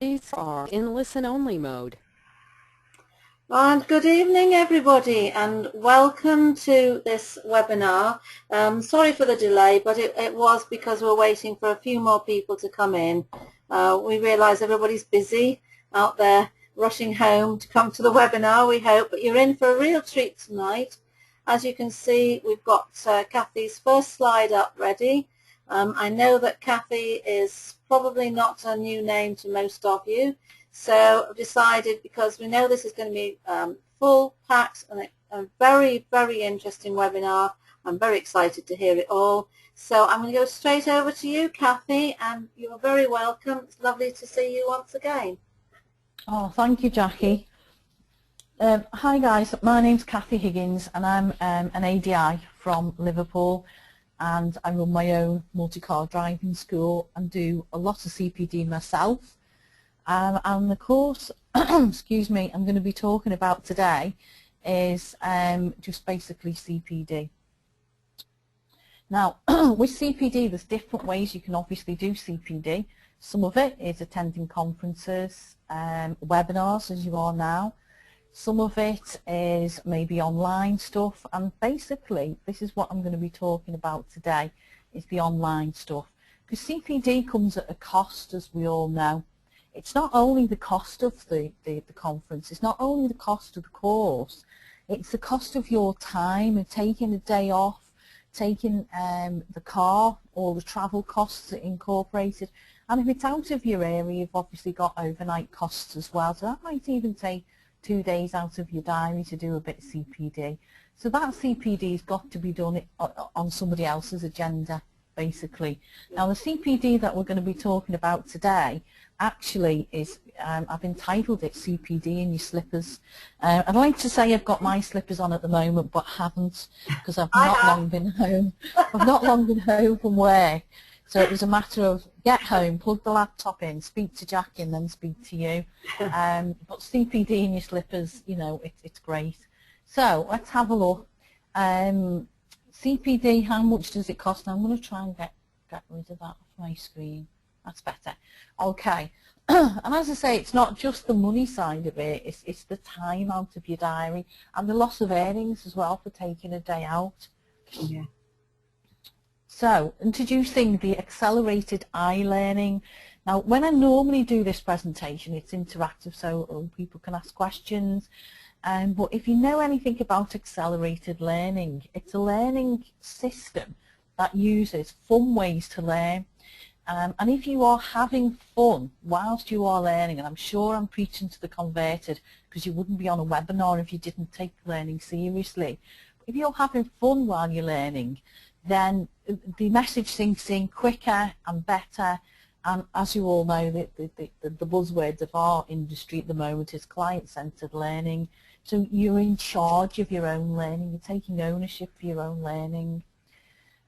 These are in listen-only mode. And good evening everybody, and welcome to this webinar. Sorry for the delay, but it was because we're waiting for a few more people to come in. We realise everybody's busy out there rushing home to come to the webinar, we hope, but you're in for a real treat tonight. As you can see, we've got Kathy's first slide up ready. I know that Kathy is probably not a new name to most of you. So I've decided, because we know this is going to be full packed and a very, very interesting webinar. I'm very excited to hear it all. So I'm going to go straight over to you, Kathy, and you're very welcome. It's lovely to see you once again. Oh, thank you, Jackie. Hi guys, my name's Kathy Higgins and I'm an ADI from Liverpool, and I run my own multi-car driving school and do a lot of CPD myself. And the course, excuse me, I'm going to be talking about today is just basically CPD. Now, with CPD, there's different ways you can obviously do CPD. Some of it is attending conferences, webinars as you are now. Some of it is maybe online stuff, and basically this is what I'm going to be talking about today, is the online stuff. Because CPD comes at a cost, as we all know. It's not only the cost of the conference, it's not only the cost of the course, it's the cost of your time and taking a day off, taking the car, all the travel costs incorporated. And if it's out of your area, you've obviously got overnight costs as well. So that might even take 2 days out of your diary to do a bit of CPD. So that CPD has got to be done on somebody else's agenda, basically. Now the CPD that we're going to be talking about today actually is, I've entitled it CPD In Your Slippers. I'd like to say I've got my slippers on at the moment, but haven't, because I've not long been home. I've not long been home from work. So it was a matter of get home, plug the laptop in, speak to Jackie, and then speak to you. But CPD in your slippers, you know, it's great. So let's have a look. CPD, how much does it cost? I'm going to try and get rid of that off my screen. That's better. Okay. And as I say, it's not just the money side of it, it's the time out of your diary and the loss of earnings as well for taking a day out. Yeah. So, introducing the accelerated e-learning. Now, when I normally do this presentation, it's interactive, so people can ask questions. But if you know anything about accelerated learning, it's a learning system that uses fun ways to learn. And if you are having fun whilst you are learning, and I'm sure I'm preaching to the converted, because you wouldn't be on a webinar if you didn't take learning seriously. But if you're having fun while you're learning, then the message sinks in quicker and better. And as you all know, the buzzwords of our industry at the moment is client-centered learning. So you're in charge of your own learning, you're taking ownership for your own learning.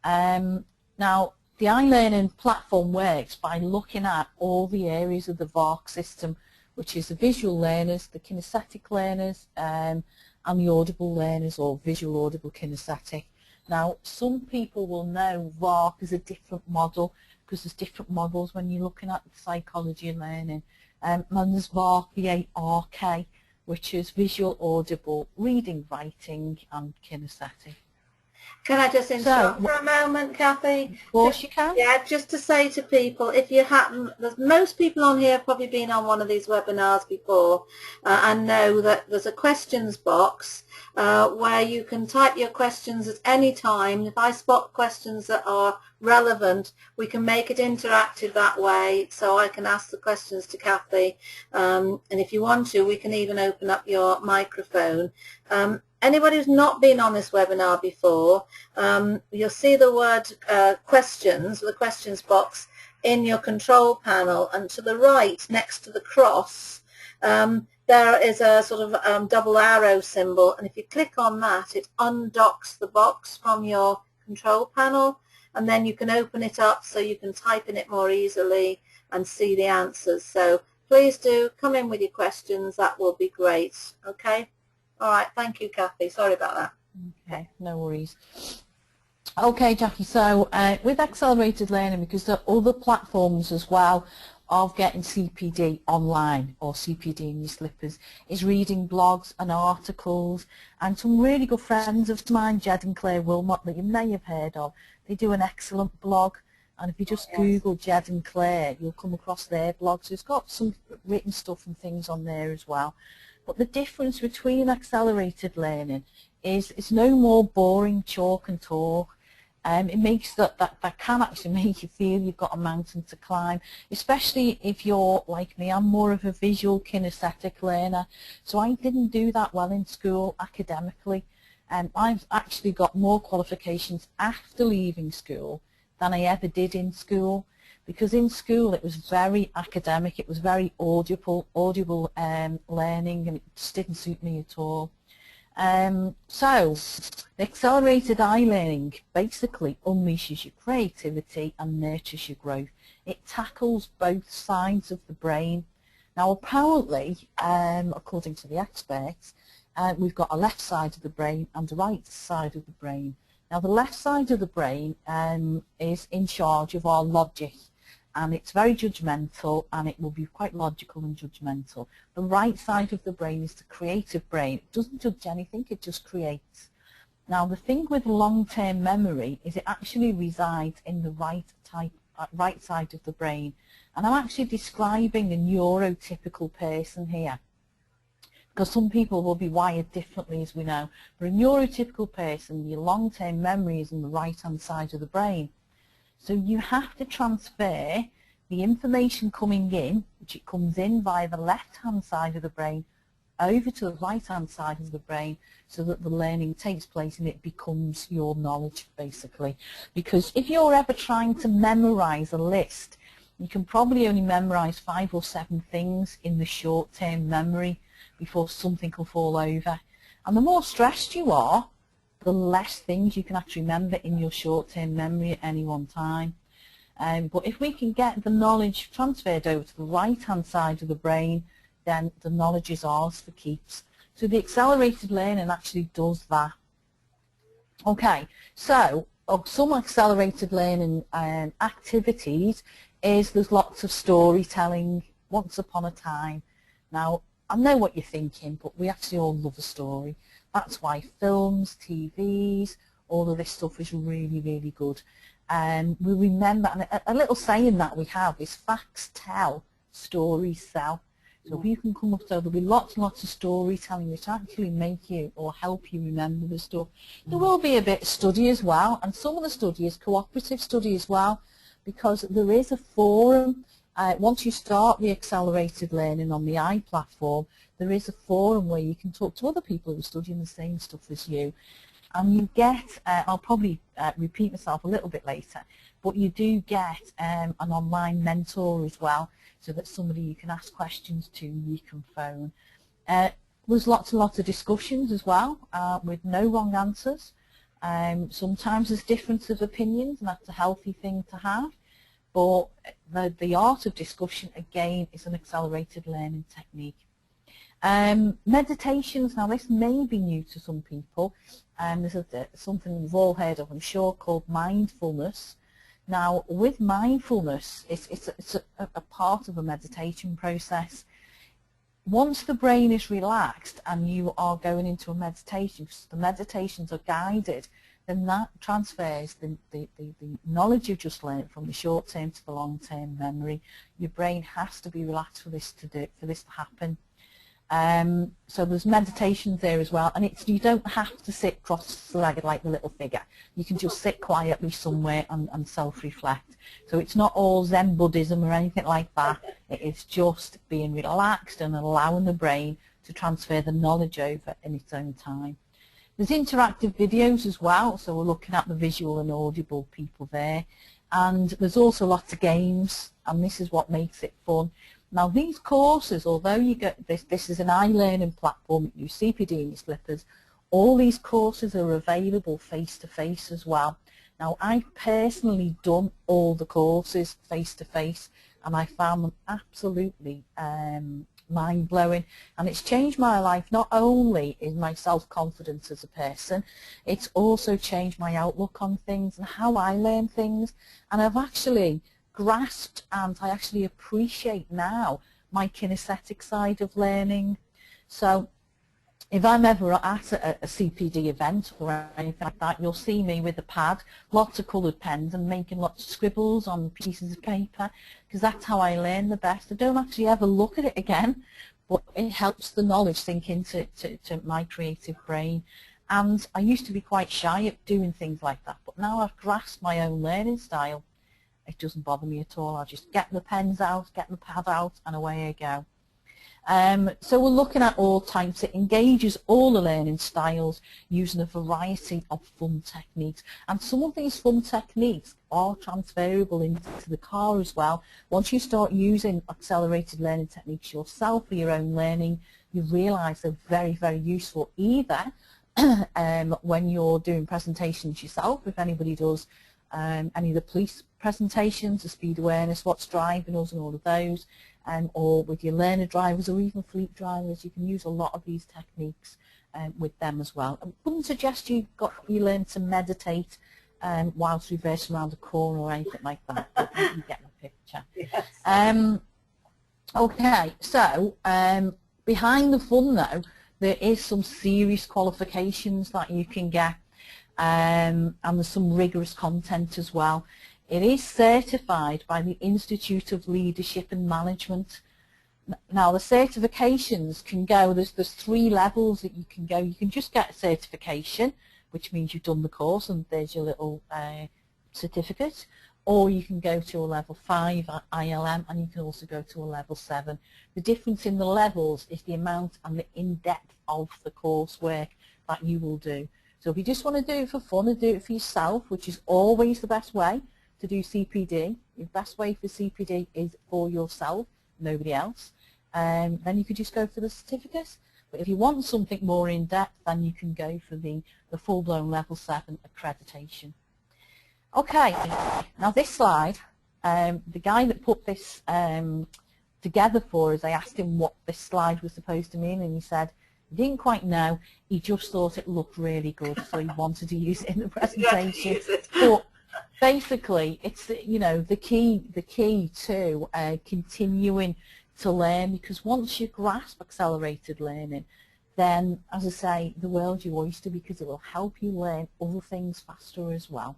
Now, the e-learning platform works by looking at all the areas of the VARC system, which is the visual learners, the kinesthetic learners, and the audible learners, or visual, audible, kinesthetic. Now, some people will know VARC is a different model, because there's different models when you're looking at the psychology of learning. And there's VARC, V-A-R-K, which is visual, audible, reading, writing, and kinesthetic. Can I just interrupt for a moment, Kathy? Of course you can. Yeah, just to say to people, if you haven't, most people on here have probably been on one of these webinars before and know that there's a questions box where you can type your questions at any time. If I spot questions that are relevant, we can make it interactive that way, so I can ask the questions to Kathy. And if you want to, we can even open up your microphone. Anybody who's not been on this webinar before, you'll see the word questions, the questions box, in your control panel, and to the right, next to the cross, there is a sort of double arrow symbol, and if you click on that, it undocks the box from your control panel, and then you can open it up so you can type in it more easily and see the answers. So please do come in with your questions, that will be great. Okay. All right, thank you, Kathy. Sorry about that. Okay, no worries. Okay, Jackie, so with accelerated learning, because there are other platforms as well of getting CPD online, or CPD in your slippers, is reading blogs and articles, and some really good friends of mine, Jed and Claire Wilmot, that you may have heard of. They do an excellent blog, and if you just Google Jed and Claire, you'll come across their blogs. It's got some written stuff and things on there as well. But the difference between accelerated learning is it's no more boring chalk and talk. It makes that can actually make you feel you've got a mountain to climb, especially if you're like me. I'm more of a visual kinesthetic learner, so I didn't do that well in school academically, and I've actually got more qualifications after leaving school than I ever did in school, because in school it was very academic, it was very audible learning, and it just didn't suit me at all. So the accelerated e-learning basically unleashes your creativity and nurtures your growth. It tackles both sides of the brain. Now apparently, according to the experts, we've got a left side of the brain and a right side of the brain. Now the left side of the brain is in charge of our logic, and it's very judgmental, and it will be quite logical and judgmental. The right side of the brain is the creative brain. It doesn't judge anything, it just creates. Now the thing with long-term memory is it actually resides in the right side of the brain. And I'm actually describing a neurotypical person here, because some people will be wired differently, as we know. For a neurotypical person, your long-term memory is in the right-hand side of the brain. So you have to transfer the information coming in, which it comes in via the left-hand side of the brain, over to the right-hand side of the brain, so that the learning takes place and it becomes your knowledge, basically. Because if you're ever trying to memorize a list, you can probably only memorize 5 or 7 things in the short-term memory before something will fall over. And the more stressed you are, the less things you can actually remember in your short-term memory at any one time. But if we can get the knowledge transferred over to the right-hand side of the brain, then the knowledge is ours for keeps. So the accelerated learning actually does that. Okay, so some accelerated learning activities is there's lots of storytelling. Once upon a time. Now, I know what you're thinking, but we actually all love a story. That's why films, TVs, all of this stuff is really, really good. We remember, and a little saying that we have is facts tell, stories sell. So if you can come up, so there'll be lots and lots of storytelling which actually make you or help you remember the stuff. There will be a bit of study as well, and some of the study is cooperative study as well, because there is a forum. Once you start the accelerated learning on the platform, there is a forum where you can talk to other people who are studying the same stuff as you. And you get, I'll probably repeat myself a little bit later, but you do get an online mentor as well, so that somebody you can ask questions to, you can phone. There's lots and lots of discussions as well, with no wrong answers. Sometimes there's difference of opinions, and that's a healthy thing to have. But the art of discussion, again, is an accelerated learning technique. Meditations, now this may be new to some people. This is something we've all heard of, I'm sure, called mindfulness. Now, with mindfulness, it's a part of a meditation process. Once the brain is relaxed and you are going into a meditation, because the meditations are guided, then that transfers the knowledge you've just learned from the short-term to the long-term memory. Your brain has to be relaxed for this to happen. So there's meditations there as well, and you don't have to sit cross-legged like the little figure. You can just sit quietly somewhere and self-reflect. So it's not all Zen Buddhism or anything like that. It is just being relaxed and allowing the brain to transfer the knowledge over in its own time. There's interactive videos as well, so we're looking at the visual and audible people there. And there's also lots of games, and this is what makes it fun. Now these courses, although you get this is an e-learning platform, you use CPD in your slippers, all these courses are available face-to-face as well. Now I've personally done all the courses face-to-face, and I found them absolutely mind-blowing, and it's changed my life. Not only in my self-confidence as a person, it's also changed my outlook on things and how I learn things, and I've actually grasped and I actually appreciate now my kinesthetic side of learning. So if I'm ever at a CPD event or anything like that, you'll see me with a pad, lots of coloured pens and making lots of scribbles on pieces of paper, because that's how I learn the best. I don't actually ever look at it again, but it helps the knowledge sink into my creative brain. And I used to be quite shy at doing things like that, but now I've grasped my own learning style. It doesn't bother me at all. I'll just get the pens out, get the pad out, and away I go. So we're looking at all types. It engages all the learning styles using a variety of fun techniques. And some of these fun techniques are transferable into the car as well. Once you start using accelerated learning techniques yourself for your own learning, you realise they're very, very useful either when you're doing presentations yourself, if anybody does any of the police presentations, the speed awareness, what's driving us and all of those, or with your learner drivers or even fleet drivers, you can use a lot of these techniques with them as well. I wouldn't suggest you learn to meditate whilst reversing around a corner or anything like that, but you get the picture. Yes. Okay, so behind the fun though, there is some serious qualifications that you can get, and there's some rigorous content as well. It is certified by the Institute of Leadership and Management. Now the certifications can go, there's 3 levels that you can go. You can just get a certification, which means you've done the course and there's your little certificate, or you can go to a level 5 at ILM, and you can also go to a level 7. The difference in the levels is the amount and the in-depth of the coursework that you will do. So if you just want to do it for fun and do it for yourself, which is always the best way to do CPD, the best way for CPD is for yourself, nobody else, then you could just go for the certificate. But if you want something more in-depth, then you can go for the full-blown level 7 accreditation. Okay, now this slide, the guy that put this together for us, I asked him what this slide was supposed to mean, and he said he didn't quite know. He just thought it looked really good, so he wanted to use it in the presentation. But basically, it's the key to continuing to learn, because once you grasp accelerated learning, then, as I say, the world's your oyster, because it will help you learn other things faster as well.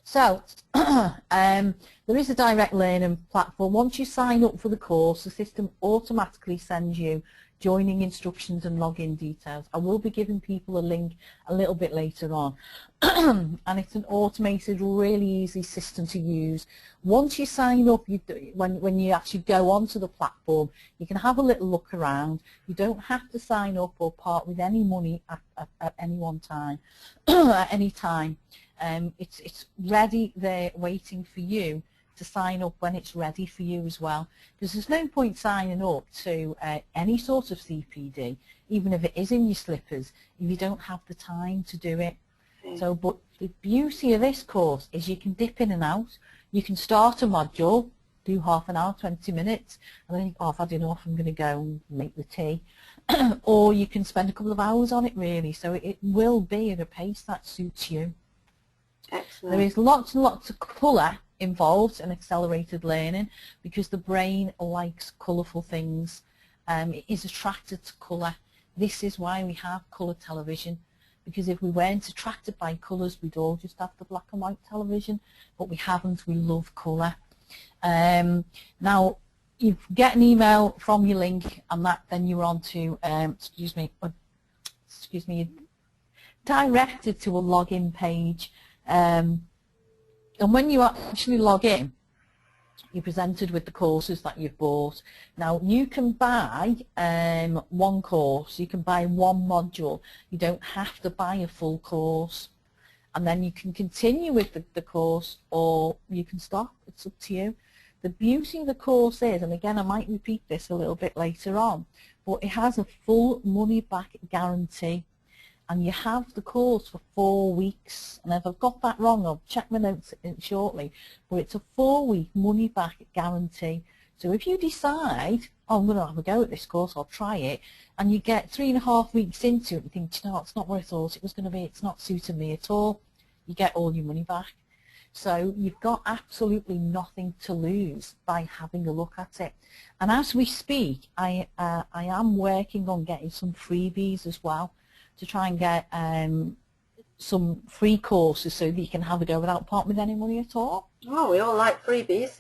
So there is a direct learning platform. Once you sign up for the course, the system automatically sends you joining instructions and login details. I will be giving people a link a little bit later on. And it's an automated, really easy system to use. Once you sign up, when you actually go onto the platform, you can have a little look around. You don't have to sign up or part with any money at any one time, at any time. It's ready there waiting for you to sign up when it's ready for you as well, because there's no point signing up to any sort of CPD, even if it is in your slippers, if you don't have the time to do it. So, but the beauty of this course is you can dip in and out. You can start a module, do half an hour, 20 minutes, and then think, oh, I've had enough, I'm going to go and make the tea. Or you can spend a couple of hours on it, really. So it will be at a pace that suits you. Excellent. There is lots and lots of colour involved in accelerated learning, because the brain likes colourful things. It is attracted to colour. This is why we have colour television, because if we weren't attracted by colours, we'd all just have the black and white television, but we haven't. We love colour. Now, you get an email from your link, and then you're on to, directed to a login page. And when you actually log in, you're presented with the courses that you've bought. Now, you can buy one course, you can buy one module. You don't have to buy a full course. And then you can continue with the course, or you can stop. It's up to you. The beauty of the course is, and again, I might repeat this a little bit later on, but it has a full money-back guarantee. And you have the course for 4 weeks. And if I've got that wrong, I'll check my notes shortly. But it's a 4-week money-back guarantee. So if you decide, oh, I'm going to have a go at this course, I'll try it, and you get 3.5 weeks into it, you think, you know, it's not what I thought it was going to be, it's not suiting me at all, you get all your money back. So you've got absolutely nothing to lose by having a look at it. And as we speak, I am working on getting some freebies as well to try and get some free courses so that you can have a go without parting with any money at all. Oh, we all like freebies.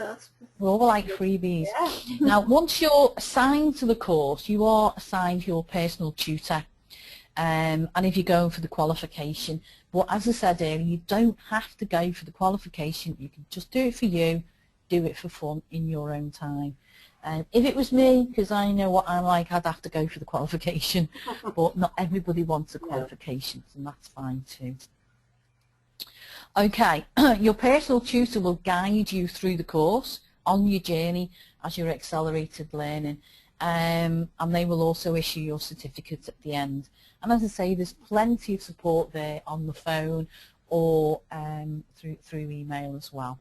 We all like freebies. Yeah. Now, once you're assigned to the course, you are assigned your personal tutor. And if you're going for the qualification, but as I said earlier, you don't have to go for the qualification. You can just do it for you, do it for fun in your own time. If it was me, because I know what I'm like, I'd have to go for the qualification, but not everybody wants the qualifications, and that's fine too. Okay, your personal tutor will guide you through the course on your journey as your accelerated learning, and they will also issue your certificates at the end. And as I say, there's plenty of support there on the phone or through email as well.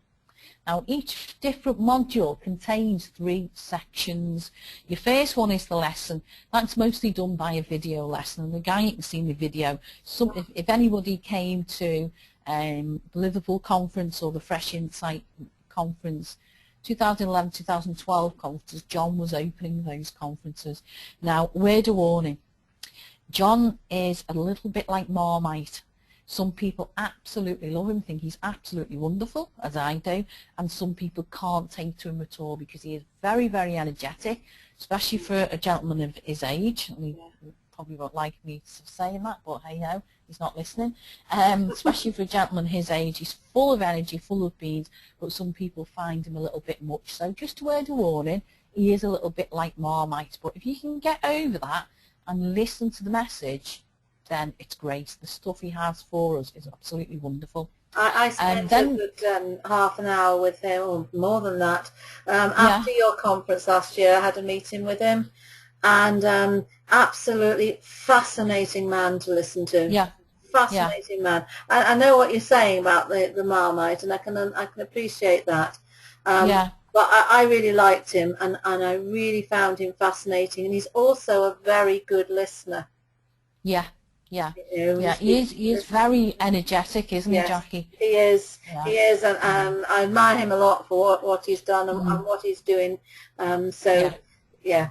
Now, each different module contains 3 sections. Your first one is the lesson. That's mostly done by a video lesson. And again, you can see in the video, if anybody came to the Liverpool conference or the Fresh Insight conference, 2011, 2012 conferences, John was opening those conferences. Now, word of warning, John is a little bit like Marmite. Some people absolutely love him, think he's absolutely wonderful, as I do, and some people can't take to him at all because he is very, very energetic, especially for a gentleman of his age. I mean, he probably won't like me saying that, but hey ho, he's not listening. Especially for a gentleman his age, he's full of energy, full of beans, but some people find him a little bit much. So just a word of warning, he is a little bit like Marmite, but if you can get over that and listen to the message, then it's great. The stuff he has for us is absolutely wonderful. I spent a good half an hour with him, or more than that. After your conference last year, I had a meeting with him, and absolutely fascinating man to listen to. Yeah. Fascinating man. I know what you're saying about the Marmite, and I can appreciate that. Yeah. But I really liked him, and I really found him fascinating, and he's also a very good listener. Yeah. Yeah, You know, yeah, he is very energetic, isn't he, Jackie? He is, he is, and I admire him a lot for what he's done and what he's doing. Yeah,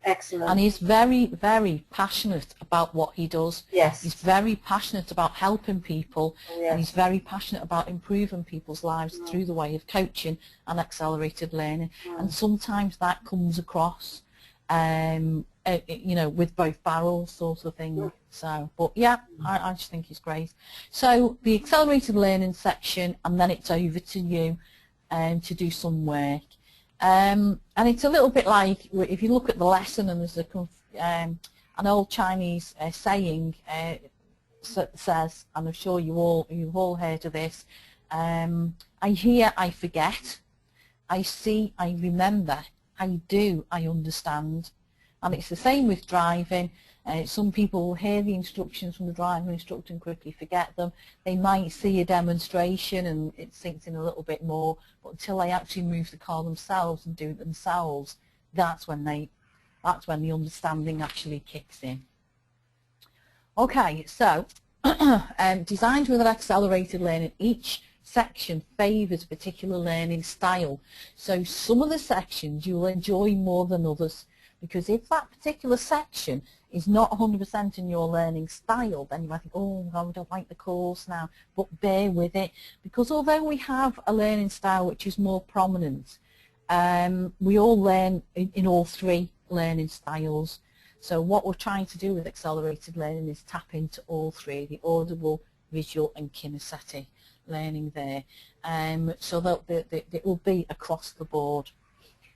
excellent. And he's very, very passionate about what he does. Yes. He's very passionate about helping people, and he's very passionate about improving people's lives through the way of coaching and accelerated learning. And sometimes that comes across, you know, with both barrels sort of thing. So, but yeah, I just think it's great. So the accelerated learning section, and then it's over to you to do some work. And it's a little bit like, if you look at the lesson, and there's an old Chinese saying says, and I'm sure you've all heard of this, I hear, I forget, I see, I remember, I do, I understand. And it's the same with driving. Some people will hear the instructions from the driver instructor and quickly forget them. They might see a demonstration and it sinks in a little bit more, but until they actually move the car themselves and do it themselves, that's when the understanding actually kicks in. Okay, so designed with an accelerated learning, each section favours a particular learning style. So some of the sections you will enjoy more than others, because if that particular section is not 100% in your learning style, then you might think, oh, I don't like the course now, but bear with it, because although we have a learning style which is more prominent, we all learn in all 3 learning styles. So what we're trying to do with accelerated learning is tap into all 3, the audible, visual and kinesthetic learning there, so that it will be across the board.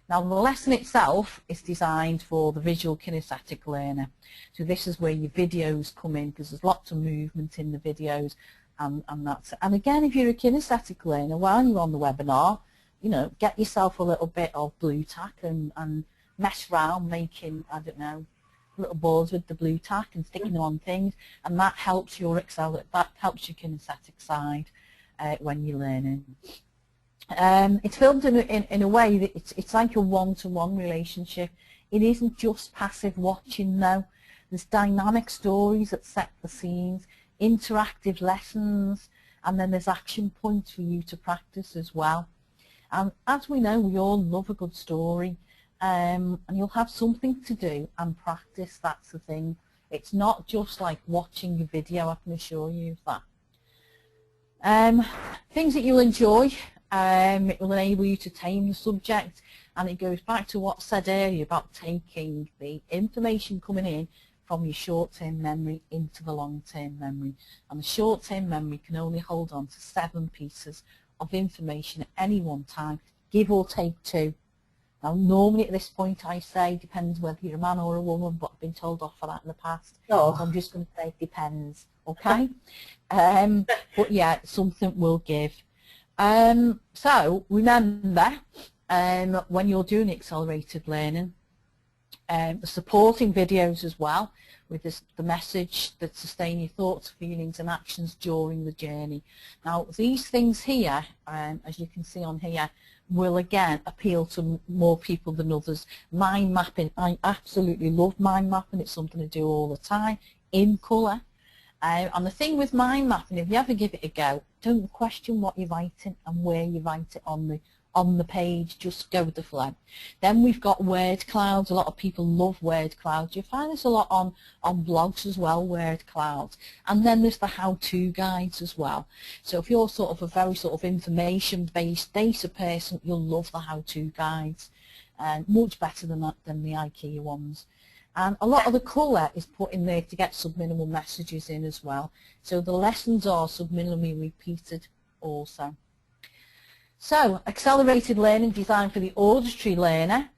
Now the lesson itself is designed for the visual kinesthetic learner. So this is where your videos come in, because there's lots of movement in the videos, and that's it. And again, if you're a kinesthetic learner, while you're on the webinar, you know, get yourself a little bit of blue tack and mess around making, I don't know, little boards with the blue tack and sticking them on things, and that helps your kinesthetic side when you're learning. It's filmed in a way that it's like a one-to-one relationship. It isn't just passive watching though. There's dynamic stories that set the scenes, interactive lessons, and then there's action points for you to practice as well. And as we know, we all love a good story, and you'll have something to do and practice. That's the thing. It's not just like watching a video, I can assure you of that. Things that you'll enjoy, it will enable you to tame the subject, and it goes back to what I said earlier about taking the information coming in from your short-term memory into the long-term memory. And the short-term memory can only hold on to 7 pieces of information at any one time, give or take 2. Now normally at this point I say depends whether you're a man or a woman, but I've been told off for that in the past. Oh. So I'm just going to say depends, okay? But yeah, something will give. So remember, when you're doing accelerated learning, the supporting videos as well, with the message that sustain your thoughts, feelings and actions during the journey. Now these things here, as you can see on here, will again appeal to more people than others. Mind mapping, I absolutely love mind mapping. It's something I do all the time in colour. And the thing with mind mapping, if you ever give it a go, don't question what you're writing and where you write it on the page, just go with the flow. Then we've got word clouds. A lot of people love word clouds. You find this a lot on blogs as well, word clouds. And then there's the how-to guides as well. So if you're sort of a very sort of information-based data person, you'll love the how-to guides, and much better than the IKEA ones. And a lot of the colour is put in there to get subliminal messages in as well. So the lessons are subliminally repeated also. So, accelerated learning designed for the auditory learner.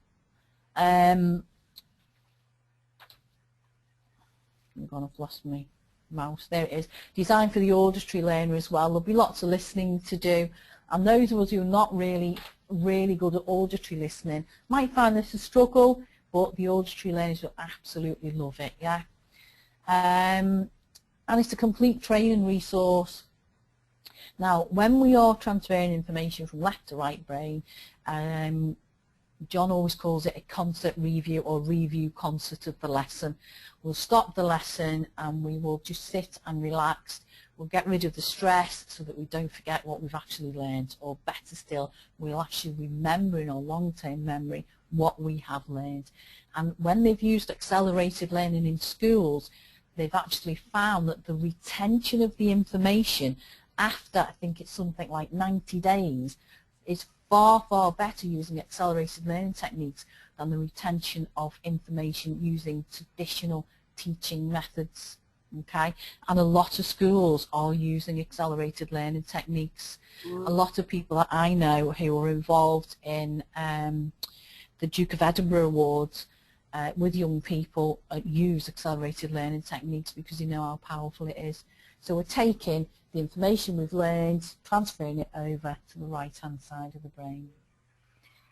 I've lost my mouse. There it is. Designed for the auditory learner as well. There'll be lots of listening to do. And those of us who are not really good at auditory listening might find this a struggle, but the auditory learners will absolutely love it, yeah. And it's a complete training resource. Now, when we are transferring information from left to right brain, John always calls it a concert review or review concert of the lesson. We'll stop the lesson and we will just sit and relax. We'll get rid of the stress so that we don't forget what we've actually learned, or better still, we'll actually remember in our long-term memory what we have learned. And when they've used accelerated learning in schools, they've actually found that the retention of the information after, I think it's something like 90 days, is far, far better using accelerated learning techniques than the retention of information using traditional teaching methods. Okay, and a lot of schools are using accelerated learning techniques. A lot of people that I know who are involved in the Duke of Edinburgh Awards with young people use accelerated learning techniques because they know how powerful it is. So we're taking the information we've learned, transferring it over to the right-hand side of the brain.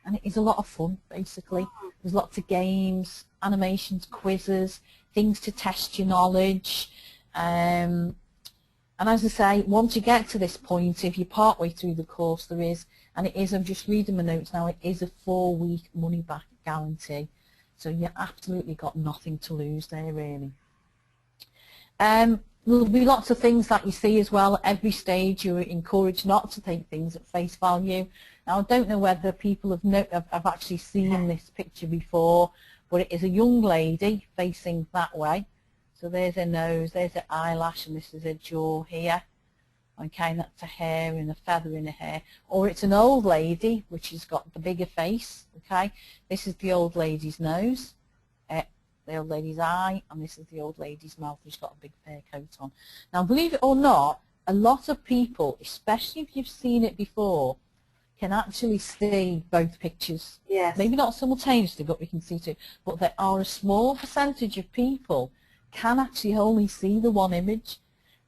And it is a lot of fun, basically. There's lots of games, animations, quizzes, things to test your knowledge. And as I say, once you get to this point, if you're partway through the course, there is, and it is, I'm just reading my notes now, it is a 4-week money-back guarantee. So you absolutely got nothing to lose there, really. There'll be lots of things that you see as well. At every stage you're encouraged not to take things at face value. Now I don't know whether people have actually seen this picture before, but it is a young lady facing that way. So there's her nose, there's her eyelash, and this is her jaw here. Okay, that's a hair and a feather in her hair. Or it's an old lady, which has got the bigger face. Okay, this is the old lady's nose. The old lady's eye, and this is the old lady's mouth, who's got a big fur coat on. Now, believe it or not, a lot of people, especially if you've seen it before, can actually see both pictures. Yes. Maybe not simultaneously, but we can see two. But there are a small percentage of people can actually only see the one image.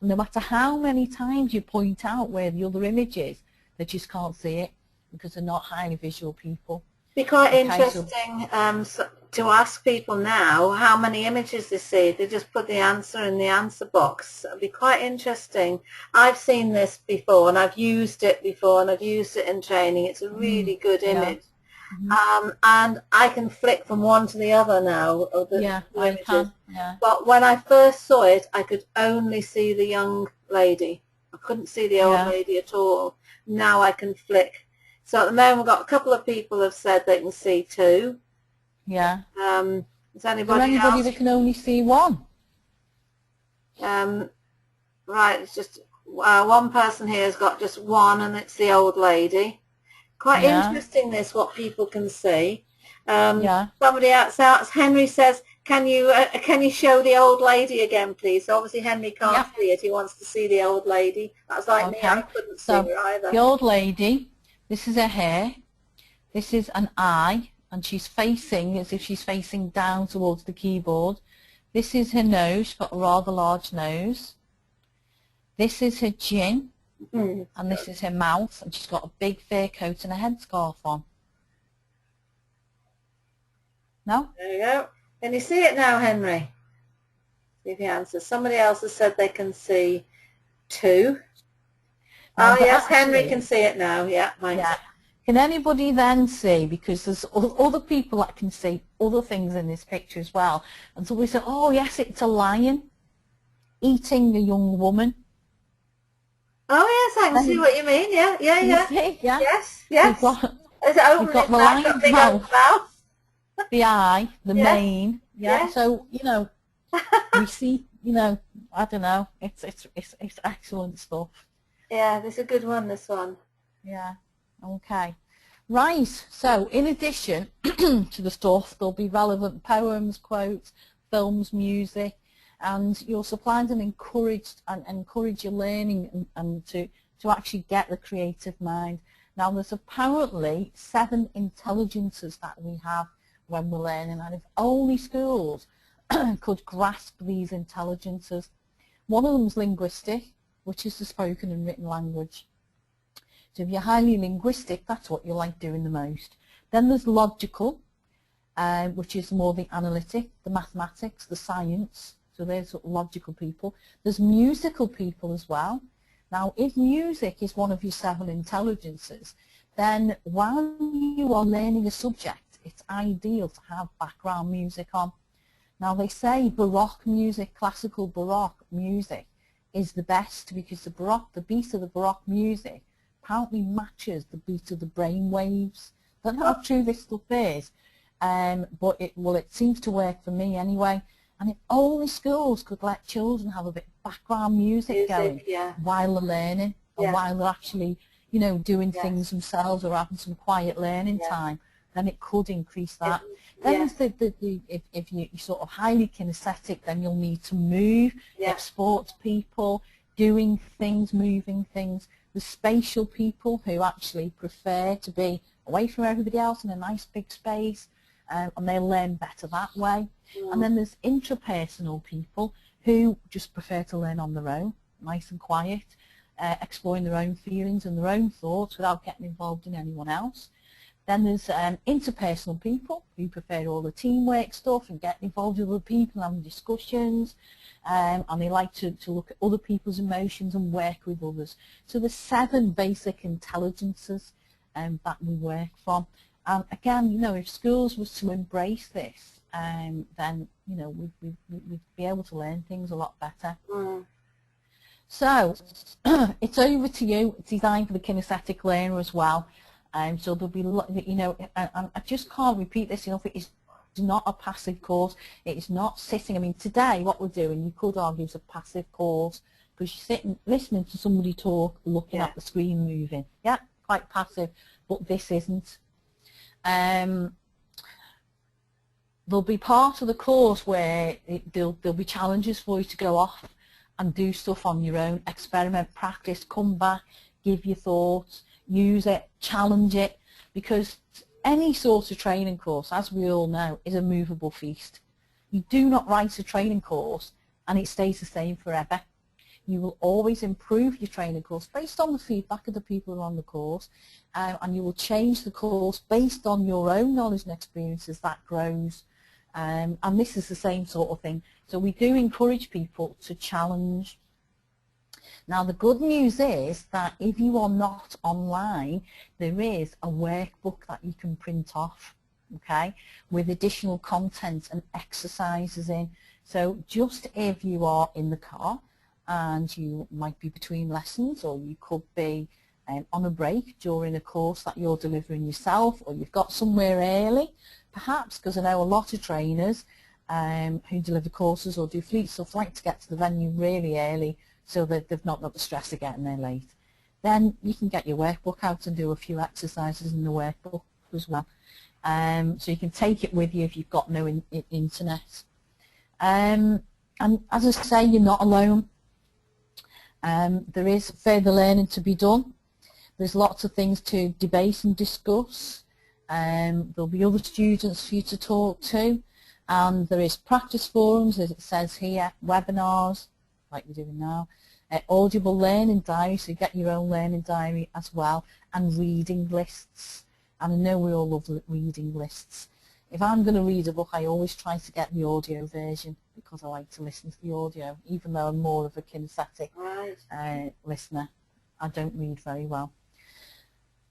And no matter how many times you point out where the other image is, they just can't see it because they're not highly visual people. Be quite Okay, interesting to ask people now how many images they see. They just put the answer in the answer box. It'd be quite interesting. I've seen this before and I've used it before and I've used it in training. It's a really good image. And I can flick from one to the other now. Of the images. Yeah. But when I first saw it, I could only see the young lady. I couldn't see the old lady at all. Now I can flick. So at the moment we've got a couple of people have said they can see 2. Yeah. Is Is there anybody anybody else? that can only see 1? Right, it's just one person here has got just 1, and it's the old lady. Quite interesting this, what people can see. Somebody else, Henry says, can you show the old lady again, please? So obviously Henry can't see it. He wants to see the old lady. That's like me. I couldn't see her either. The old lady, this is her hair. This is an eye, and she's facing as if she's facing down towards the keyboard. This is her nose. She's got a rather large nose. This is her chin, and this is her mouth, and she's got a big fur coat and a headscarf on. No? There you go. Can you see it now, Henry? See if he answers. Somebody else has said they can see 2. Oh, yes, actually, Henry can see it now. Yeah, thanks. Yeah. Can anybody then see, because there's other people that can see other things in this picture as well, and so we say, oh yes, it's a lion eating a young woman. Oh yes, I can see what you mean. Yeah. See? Yeah. Yes. You've got the lion's mouth, the eye, the mane. Yeah. So we see. I don't know. It's excellent stuff. Yeah, this is a good one. This one. Yeah. Okay. Right. So in addition to the stuff, there'll be relevant poems, quotes, films, music. And you're supplied and encourage your learning and to actually get the creative mind. Now there's apparently 7 intelligences that we have when we're learning, and if only schools could grasp these intelligences. One of them is linguistic, which is the spoken and written language. So if you're highly linguistic, that's what you like doing the most. Then there's logical, which is more the analytic, the mathematics, the science. So there's sort of logical people. There's musical people as well. Now, if music is one of your 7 intelligences, then while you are learning a subject, it's ideal to have background music on. Now, they say Baroque music, classical Baroque music, is the best because the beat of the Baroque music apparently matches the beat of the brain waves. I don't know how true this stuff is, but it seems to work for me anyway. And if only schools could let children have a bit of background music going while they're learning and while they're actually, doing things themselves or having some quiet learning time, then it could increase that. Then if you're sort of highly kinesthetic, then you'll need to move. You have sports people doing things, moving things. The spatial people who actually prefer to be away from everybody else in a nice big space. And they'll learn better that way. And then there's intrapersonal people who just prefer to learn on their own, nice and quiet, exploring their own feelings and their own thoughts without getting involved in anyone else. Then there's interpersonal people who prefer all the teamwork stuff and getting involved with other people and having discussions, and they like to look at other people's emotions and work with others. So there's 7 basic intelligences that we work from. And again, if schools was to embrace this, then we'd be able to learn things a lot better. So it's over to you. It's designed for the kinesthetic learner as well. So there'll be, I just can't repeat this enough. It is not a passive course. It is not sitting. I mean, today what we're doing, you could argue, is a passive course because you're sitting listening to somebody talk, looking at the screen moving. Yeah, quite passive. But this isn't. There'll be part of the course where there'll be challenges for you to go off and do stuff on your own, experiment, practice, come back, give your thoughts, use it, challenge it, because any sort of training course, as we all know, is a movable feast. You do not write a training course and it stays the same forever. You will always improve your training course based on the feedback of the people who are on the course, and you will change the course based on your own knowledge and experiences. That grows, and this is the same sort of thing. So we do encourage people to challenge. Now the good news is that if you are not online, there is a workbook that you can print off, okay, with additional content and exercises in. So just if you are in the car, and you might be between lessons, or you could be on a break during a course that you're delivering yourself, or you've got somewhere early, perhaps, because I know a lot of trainers who deliver courses or do fleet stuff like to get to the venue really early so that they've not got the stress of getting there late. Then you can get your workbook out and do a few exercises in the workbook as well. So you can take it with you if you've got no internet. And as I say, you're not alone. There is further learning to be done. There's lots of things to debate and discuss. There'll be other students for you to talk to. And there is practice forums, as it says here, webinars, like we're doing now, audible learning diary, so you get your own learning diary as well, and reading lists. And I know we all love reading lists. If I'm going to read a book, I always try to get the audio version because I like to listen to the audio, even though I'm more of a kinesthetic listener. I don't read very well.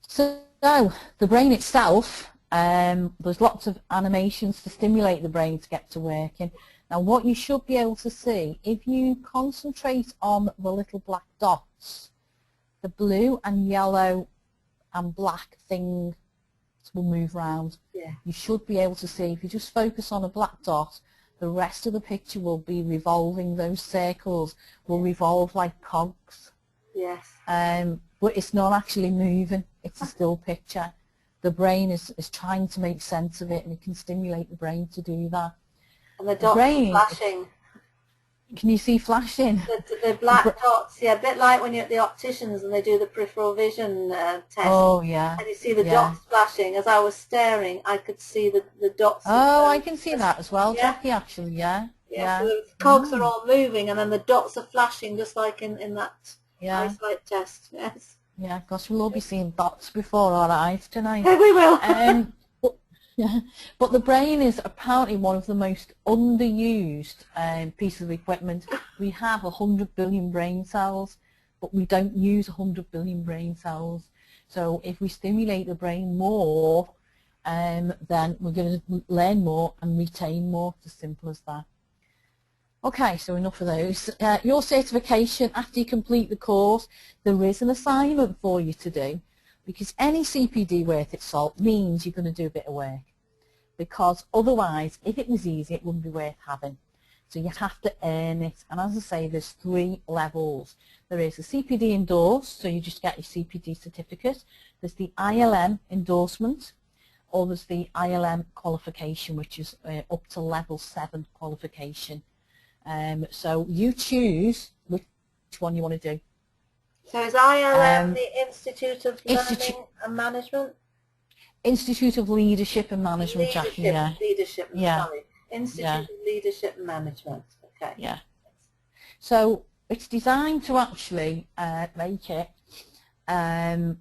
So the brain itself, there's lots of animations to stimulate the brain to get to working. Now what you should be able to see, if you concentrate on the little black dots, the blue and yellow and black thing will move around. Yeah. You should be able to see, if you just focus on a black dot, the rest of the picture will be revolving. Those circles will revolve like cogs. Yes. But it's not actually moving, it's a still picture. The brain is trying to make sense of it, and it can stimulate the brain to do that. And the dots are flashing. Can you see flashing? The black dots, yeah, a bit like when you're at the opticians and they do the peripheral vision test. Oh, yeah. And you see the dots flashing. As I was staring, I could see the dots. Oh, I can see that as well, Jackie, actually, yeah. Yeah, so the cogs are all moving, and then the dots are flashing, just like in that eyesight test, yes. Yeah, gosh, we'll all be seeing dots before our eyes tonight. Yeah, we will. But the brain is apparently one of the most underused pieces of equipment. We have 100 billion brain cells, but we don't use 100 billion brain cells. So if we stimulate the brain more, then we're going to learn more and retain more. It's as simple as that. Okay, so enough of those. Your certification, after you complete the course, there is an assignment for you to do, because any CPD worth its salt means you're going to do a bit of work. Because otherwise, if it was easy, it wouldn't be worth having. So you have to earn it. And as I say, there's 3 levels. There is a CPD endorsed, so you just get your CPD certificate. There's the ILM endorsement, or there's the ILM qualification, which is up to level 7 qualification. So you choose which one you want to do. So is ILM the Institute of Learning and Management? Institute of Leadership and Management, Jackie, yeah. Leadership, sorry. Institute of Leadership and Management, okay. Yeah. So it's designed to actually make it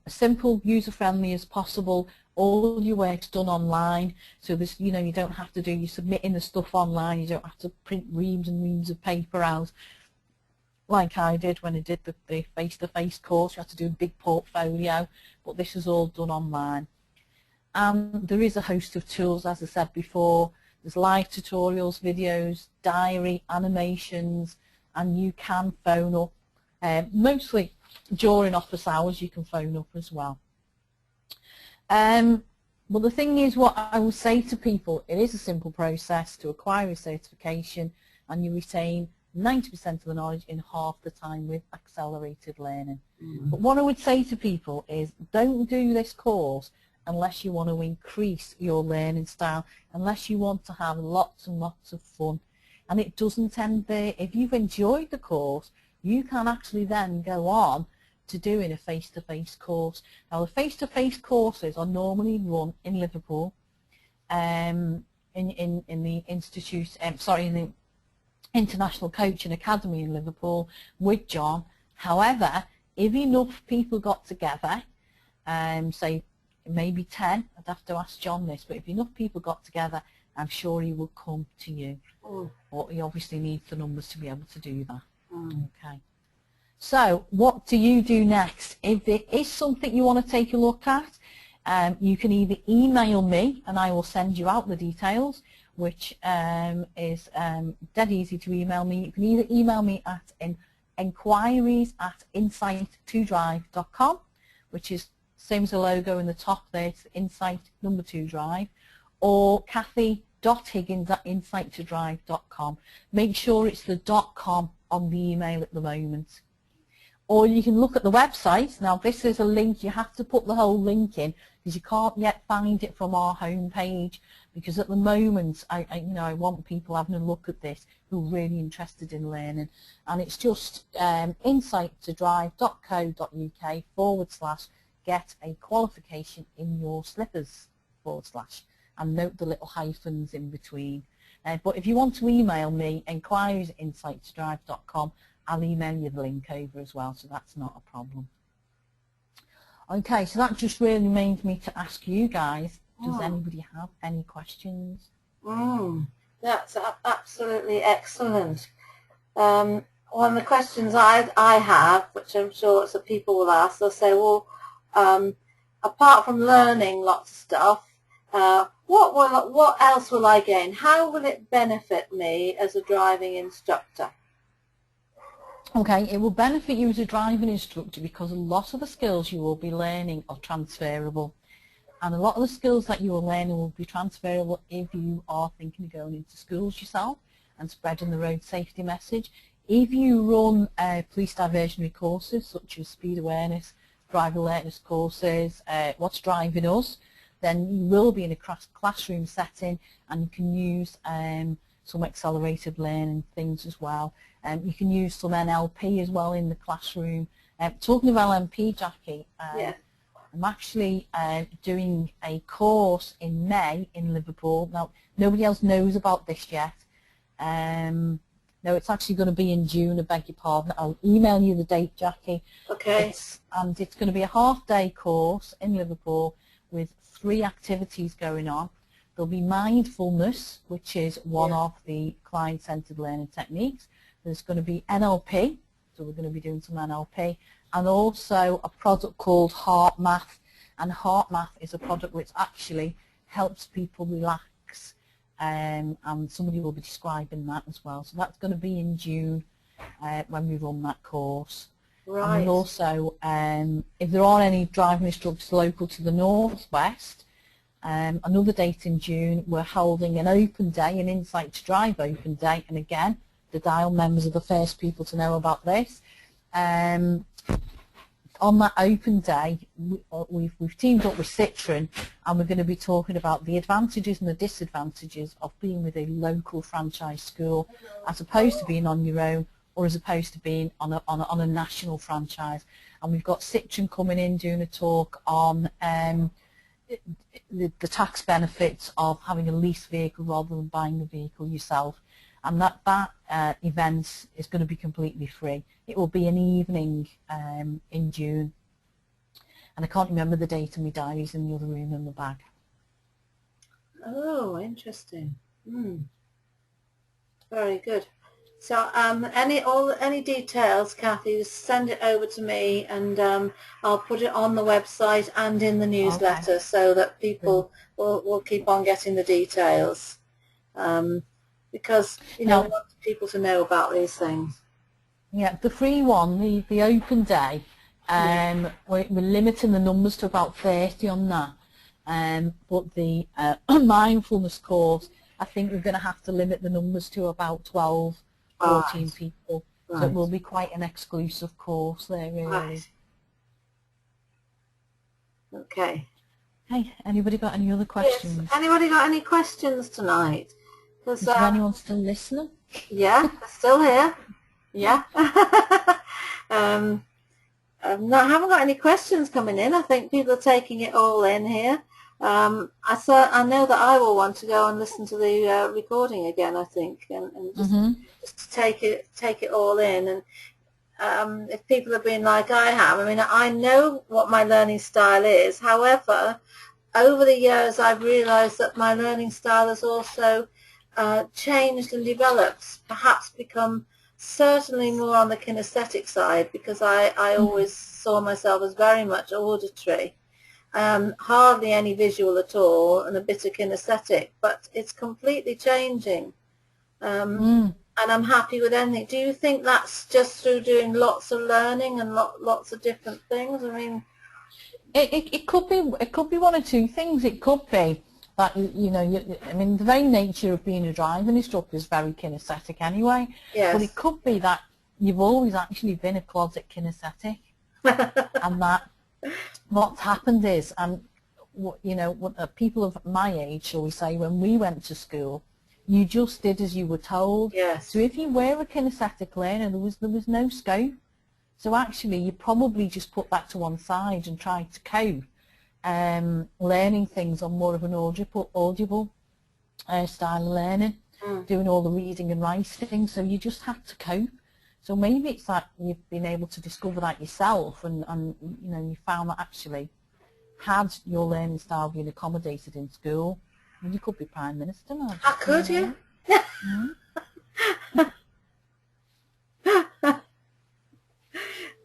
simple, user-friendly as possible. All your work's done online, so there's, you don't have to do, you're submitting the stuff online, you don't have to print reams and reams of paper out like I did when I did the face-to-face course. You had to do a big portfolio, but this is all done online. And there is a host of tools, as I said before. There's live tutorials, videos, diary, animations, and you can phone up. Mostly during office hours you can phone up as well. Well, the thing is, what I will say to people, it is a simple process to acquire a certification, and you retain 90% of the knowledge in half the time with accelerated learning. But what I would say to people is, don't do this course unless you want to increase your learning style, unless you want to have lots and lots of fun. And it doesn't end there. If you've enjoyed the course, you can actually then go on to doing a face-to-face course. Now, the face-to-face courses are normally run in Liverpool, in the institute, in the International Coaching Academy in Liverpool with John. However, if enough people got together, say maybe 10, I'd have to ask John this, but if enough people got together, I'm sure he would come to you. But he obviously needs the numbers to be able to do that. Okay. So what do you do next? If it is something you want to take a look at, you can either email me and I will send you out the details, which is dead easy to email me. You can either email me at enquiries@insight2drive.com, which is same as the logo in the top there, it's Insight number 2 Drive, or Kathy.Higgins@insight2drive.com. Make sure it's the .com on the email at the moment. Or you can look at the website. Now this is a link, you have to put the whole link in because you can't yet find it from our homepage, because at the moment I want people having a look at this who are really interested in learning, and it's just insight2drive.co.uk/get a qualification in your slippers / and note the little hyphens in between. But if you want to email me, enquiries@insight2drive.com, I'll email you the link over as well, so that's not a problem. Okay, so that just really remains me to ask you guys, does anybody have any questions? That's absolutely excellent. One of the questions I have, which I'm sure lots of people will ask, they'll say, well, apart from learning lots of stuff, what else will I gain? How will it benefit me as a driving instructor? Okay, it will benefit you as a driving instructor because a lot of the skills you will be learning are transferable. And a lot of the skills that you are learning will be transferable if you are thinking of going into schools yourself and spreading the road safety message. If you run police diversionary courses such as speed awareness, driver alertness courses, what's driving us, then you will be in a classroom setting and you can use some accelerated learning things as well. You can use some NLP as well in the classroom. Talking of LMP, Jackie, I'm actually doing a course in May in Liverpool. Now, nobody else knows about this yet. No, it's actually going to be in June, I beg your pardon. I'll email you the date, Jackie. Okay. It's going to be a half-day course in Liverpool with 3 activities going on. There'll be mindfulness, which is one of the client-centered learning techniques. There's going to be NLP, so we're going to be doing some NLP, and also a product called Heart Math. And Heart Math is a product which actually helps people relax, and somebody will be describing that as well. So that's going to be in June when we run that course. Right. And also, if there are any driving instructors local to the northwest, another date in June, we're holding an open day, an Insight to Drive open day, and again, the Dial members are the first people to know about this. On that open day, we've teamed up with Citroën, and we're going to be talking about the advantages and the disadvantages of being with a local franchise school as opposed to being on your own, or as opposed to being on a national franchise. And we've got Citroën coming in doing a talk on the tax benefits of having a leased vehicle rather than buying the vehicle yourself. And that event is going to be completely free. It will be an evening in June. And I can't remember the date, and my diary's in the other room in the bag. Oh, interesting. Very good. So any details, Kathy, just send it over to me, and I'll put it on the website and in the newsletter, so that people will keep on getting the details. Because we want people to know about these things. Yeah, the free one, the open day, we're limiting the numbers to about 30 on that. But the mindfulness course, I think we're going to have to limit the numbers to about 12, 14 people. Right. So it will be quite an exclusive course there, really. Right. Okay. Hey, anybody got any other questions? Yes. Anybody got any questions tonight? Is there anyone still listening? Yeah, they're still here. Yeah. I haven't got any questions coming in. I think people are taking it all in here. I know that I will want to go and listen to the recording again, I think, and just take it all in. And if people have been like I have, I mean, I know what my learning style is. However, over the years, I've realised that my learning style has also changed and developed, perhaps become certainly more on the kinesthetic side, because I always saw myself as very much auditory, hardly any visual at all, and a bit of kinesthetic, but it's completely changing. and I'm happy with anything. Do you think that's just through doing lots of learning and lots of different things? I mean, It could be one or two things. It could be that I mean, the very nature of being a driving instructor is very kinesthetic anyway. yes. But it could be that you've always actually been a closet kinesthetic, and that what's happened is, and people of my age, shall we say, when we went to school, you just did as you were told. Yes. So if you were a kinesthetic learner, there was no scope. So actually, you probably just put that to one side and tried to cope, learning things on more of an audible style of learning, doing all the reading and writing. So you just had to cope. So maybe it's that you've been able to discover that yourself, and you found that actually, had your learning style been accommodated in school, you could be Prime Minister now. I could, yeah.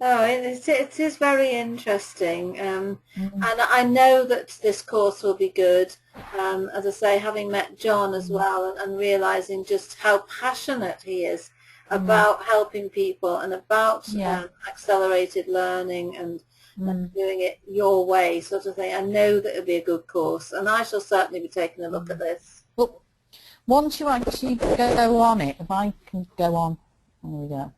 Oh, it is very interesting, and I know that this course will be good. As I say, having met John as well, and realising just how passionate he is about helping people and about accelerated learning and doing it your way, sort of thing. I know that it'll be a good course, and I shall certainly be taking a look at this. Well, once you actually go on it, if I can go on, there we go.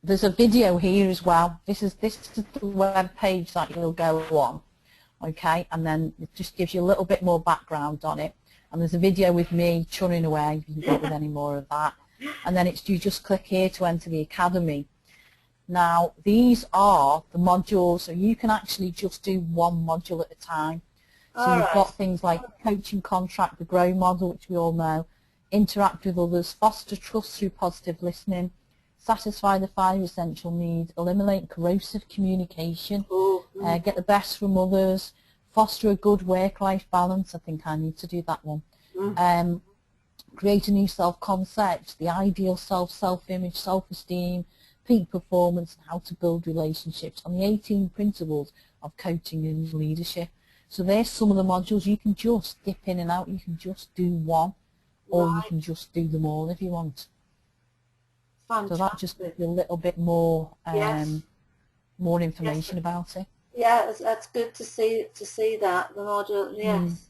There's a video here as well. This is the web page that you'll go on, okay? And then it just gives you a little bit more background on it. And there's a video with me churning away, if you can go with any more of that. And then you just click here to enter the academy. Now, these are the modules, so you can actually just do one module at a time. So you've got things like coaching contract, the GROW model, which we all know, interact with others, foster trust through positive listening, satisfy the 5 essential needs, eliminate corrosive communication, get the best from others, foster a good work-life balance. I think I need to do that one. Create a new self-concept, the ideal self-image, self-esteem, peak performance, and how to build relationships, and the 18 principles of coaching and leadership. So there's some of the modules. You can just dip in and out. You can just do one, or you can just do them all if you want. Fantastic. So that just gives you a little bit more more information about it. Yeah, that's good to see that the module. Yes.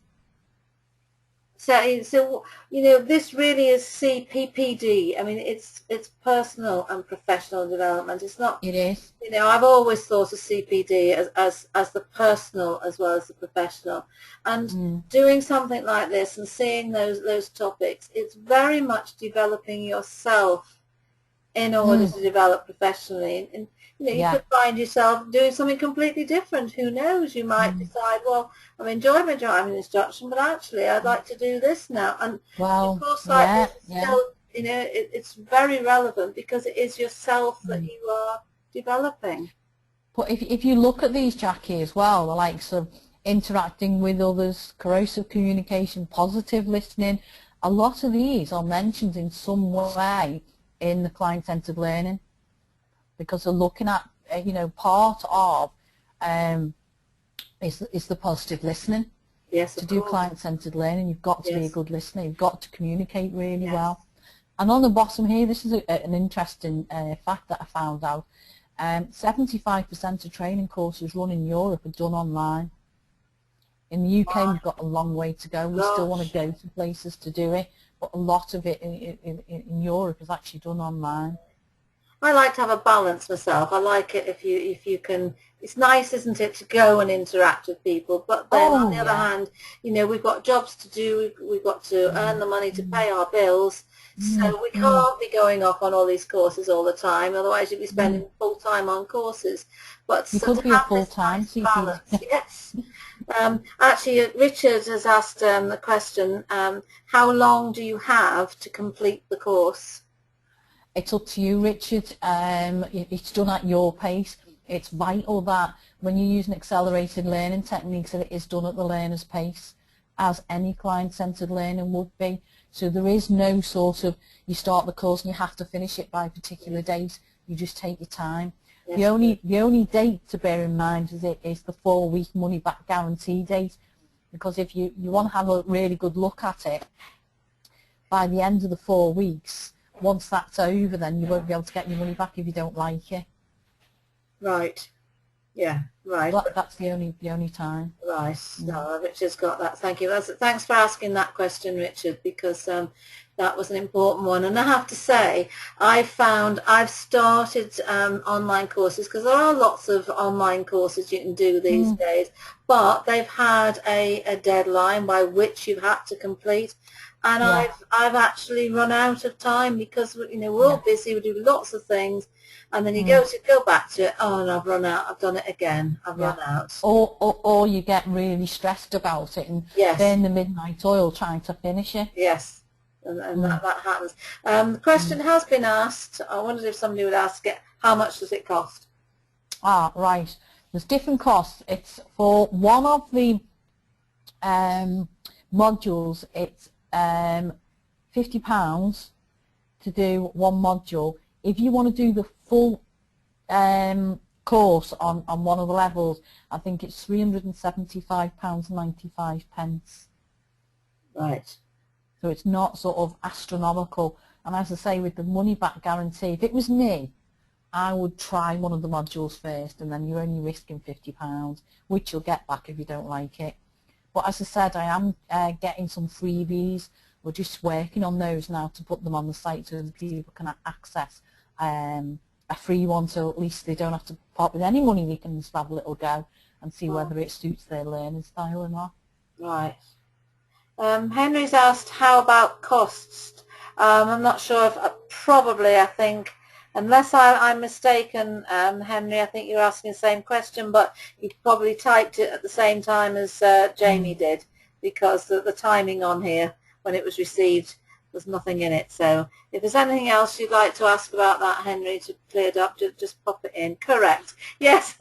So this really is CPPD. I mean, it's personal and professional development. It's not. It is. I've always thought of CPD as the personal as well as the professional. And doing something like this and seeing those topics, it's very much developing yourself in order to develop professionally. And you could find yourself doing something completely different. Who knows? You might decide, well, I'm enjoying my driving instruction, but actually I'd like to do this now. And of course, still, it's very relevant because it is yourself that you are developing. But if you look at these, Jackie, as well, the likes of interacting with others, corrosive communication, positive listening, a lot of these are mentioned in some way in the client-centered learning, because they're looking at, part of is the positive listening. Yes, to do client-centered learning, you've got to be a good listener. You've got to communicate really well. And on the bottom here, this is an interesting fact that I found out. 75% of training courses run in Europe are done online. In the UK, we've got a long way to go. We still want to go to places to do it, but a lot of it in Europe is actually done online. I like to have a balance myself. I like it if you can. It's nice, isn't it, to go and interact with people, but then on the other hand, we've got jobs to do. We've got to earn the money to pay our bills, so we can't be going off on all these courses all the time. Otherwise, you'd be spending full time on courses. But you could be a full-time balance. Yes. Actually, Richard has asked the question, how long do you have to complete the course? It's up to you, Richard. It's done at your pace. It's vital that when you're using accelerated learning techniques that it is done at the learner's pace, as any client-centered learning would be. So there is no sort of, you start the course and you have to finish it by a particular date. You just take your time. Yes. The only date to bear in mind is the 4-week money-back guarantee date, because if you want to have a really good look at it, by the end of the 4 weeks, once that's over, then you won't be able to get your money back if you don't like it. Right. Yeah. Right. That's the only time. Right. No, Richard's got that. Thank you. Thanks for asking that question, Richard, because that was an important one. And I have to say, I've started online courses, because there are lots of online courses you can do these days, but they've had a deadline by which you've had to complete. And I've actually run out of time, because we're all busy, we do lots of things, and then you go back to it. Oh, and I've run out. I've done it again. I've run out. Or you get really stressed about it and burn the midnight oil trying to finish it. Yes, and that happens. The question has been asked. I wondered if somebody would ask it. How much does it cost? Ah, right. There's different costs. It's for one of the modules. It's £50 to do one module. If you want to do the full course on one of the levels, I think it's £375.95. Right. So it's not sort of astronomical. And as I say, with the money back guarantee, if it was me, I would try one of the modules first, and then you're only risking £50, which you'll get back if you don't like it. But as I said, I am getting some freebies. We're just working on those now to put them on the site so that people can access a free one, so at least they don't have to part with any money. They can just have a little go and see whether it suits their learning style or not. Right. Henry's asked, how about costs? I'm not sure if, I think, unless I'm mistaken, Henry, I think you're asking the same question, but you probably typed it at the same time as Jamie did, because the timing on here, when it was received, there's nothing in it. So if there's anything else you'd like to ask about that, Henry, to clear it up, just pop it in. Correct. Yes.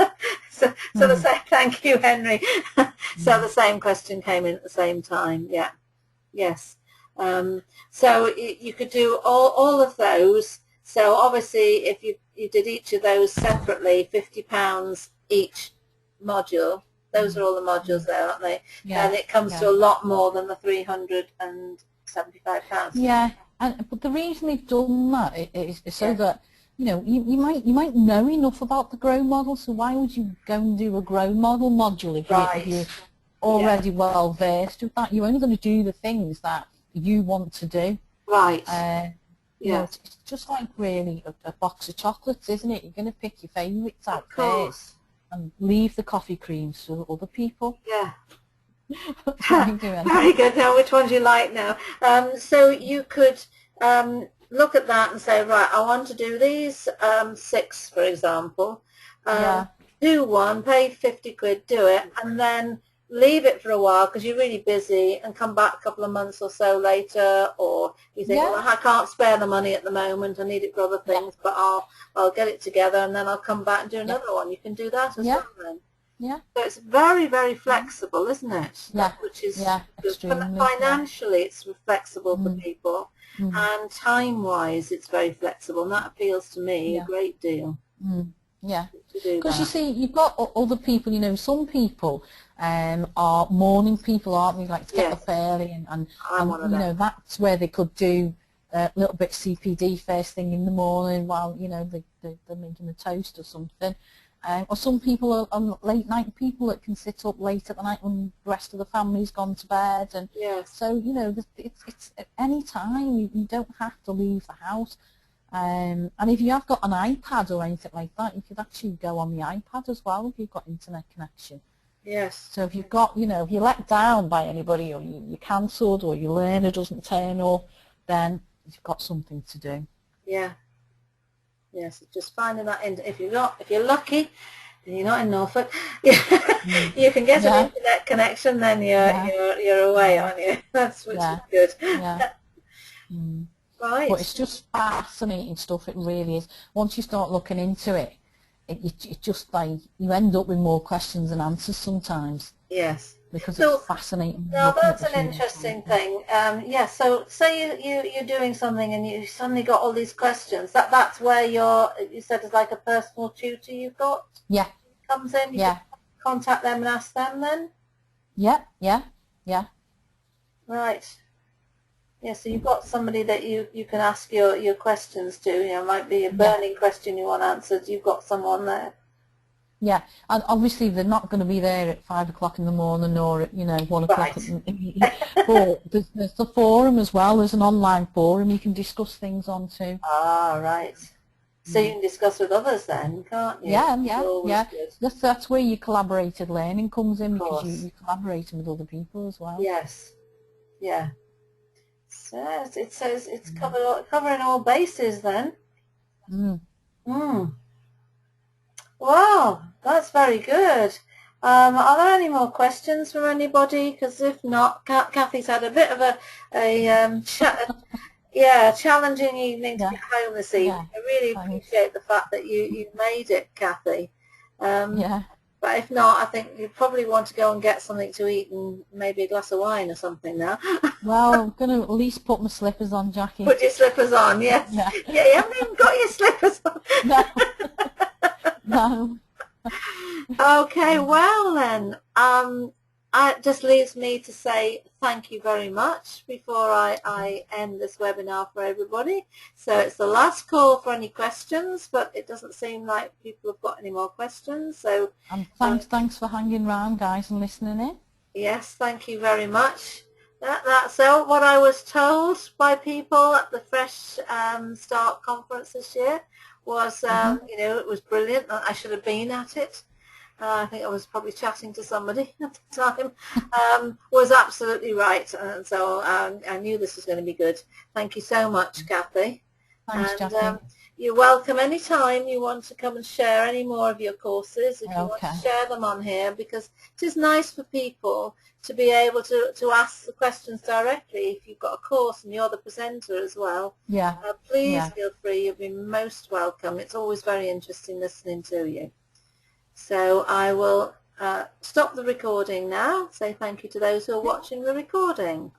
so the same. Thank you, Henry. So the same question came in at the same time. Yeah. Yes. So you could do all of those. So obviously, if you did each of those separately, £50 each module. Those are all the modules there, aren't they? Yeah. And it comes to a lot more than the £375. Yeah, but the reason they've done that is so that you might know enough about the grow model. So why would you go and do a grow model module if you're already well versed with that? You're only going to do the things that you want to do. Right. You know, it's just like really a box of chocolates, isn't it? You're going to pick your favourites out first and leave the coffee creams for other people. Yeah. Very good. Now, which ones you like now? So you could look at that and say, right, I want to do these 6, for example. Do one, pay 50 quid, do it, and then leave it for a while because you're really busy, and come back a couple of months or so later, or you think, well, I can't spare the money at the moment, I need it for other things, but I'll get it together and then I'll come back and do another one. You can do that as well then. Yeah. So it's very, very flexible, isn't it? Yeah. Which is extremely, financially it's flexible for people, and time-wise it's very flexible, and that appeals to me a great deal. Yeah, because you see, you've got other people, some people are morning people, aren't they, like to get up early, and that's where they could do a little bit CPD first thing in the morning while, they're making the toast or something. Or some people are late night people that can sit up late at the night when the rest of the family's gone to bed. And so, it's at any time. You don't have to leave the house. And if you have got an iPad or anything like that, you could actually go on the iPad as well if you've got internet connection. Yes. So if you've got, if you're let down by anybody, or you're cancelled, or your learner doesn't turn up, then you've got something to do. Yeah. Yes, just finding that if you're lucky and you're not in Norfolk, you can get an internet connection, then you're away, aren't you? Which is good. Yeah. Right. But it's just fascinating stuff, it really is. Once you start looking into it, it just like you end up with more questions than answers sometimes. Yes. Because it's fascinating. No, that's an interesting thing. So say you're doing something and you suddenly got all these questions. That's where you said it's like a personal tutor you've got? Yeah. Comes in? You can contact them and ask them then? Yeah. Right. Yeah, so you've got somebody that you can ask your questions to. You know, it might be a burning question you want answered. You've got someone there. Yeah, and obviously they're not going to be there at 5 o'clock in the morning or at, 1 o'clock at Right. night. But there's the forum as well. There's an online forum you can discuss things on too. Ah, right. So you Mm. can discuss with others then, can't you? Yeah, It's yeah, always yeah. good. That's where your collaborated learning comes in Of because course. you're collaborating with other people as well. Yes. Yeah. So it says it's Mm. covering all bases then. Mm. Hmm. Wow, that's very good. Are there any more questions from anybody? Because if not, Kathy's had a bit of a challenging evening to Yeah, get home this yeah. evening. I really Thanks. appreciate the fact that you made it, Kathy. Um, Yeah. but if not, I think you probably want to go and get something to eat and maybe a glass of wine or something now. Well, I'm going to at least put my slippers on, Jackie. Put your slippers on, yes. Yeah. Yeah, you haven't even got your slippers on. No. No. Okay, well then, it just leaves me to say thank you very much before I end this webinar for everybody. So it's the last call for any questions, but it doesn't seem like people have got any more questions. So And thanks for hanging around, guys, and listening in. yes, thank you very much. That's all what I was told by people at the Fresh Start conference this year was, it was brilliant. I should have been at it. I think I was probably chatting to somebody at the time, was absolutely right. And so I knew this was going to be good. Thank you so much, Kathy. Thanks, And Jackie. you're welcome anytime you want to come and share any more of your courses, if you want Okay. to share them on here, because it is nice for people to be able to ask the questions directly. If you've got a course and you're the presenter as well, Yeah. please Yeah. feel free. You'll be most welcome. It's always very interesting listening to you. So I will stop the recording now, say thank you to those who are watching the recording.